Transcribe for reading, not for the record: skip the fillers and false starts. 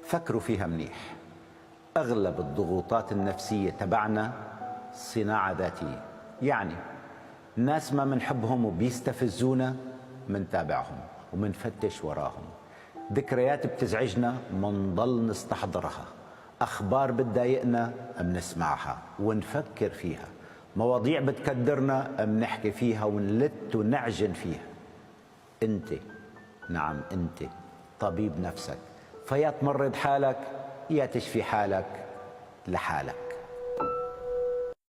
فكروا فيها منيح. أغلب الضغوطات النفسية تبعنا صناعة ذاتية، يعني ناس ما منحبهم وبيستفزونا منتابعهم ومنفتش وراهم، ذكريات بتزعجنا منضل نستحضرها، أخبار بتضايقنا منسمعها ونفكر فيها، مواضيع بتكدرنا منحكي فيها ونلت ونعجن فيها. أنت، نعم أنت طبيب نفسك، فيا تمرض حالك يا تشفي حالك لحالك.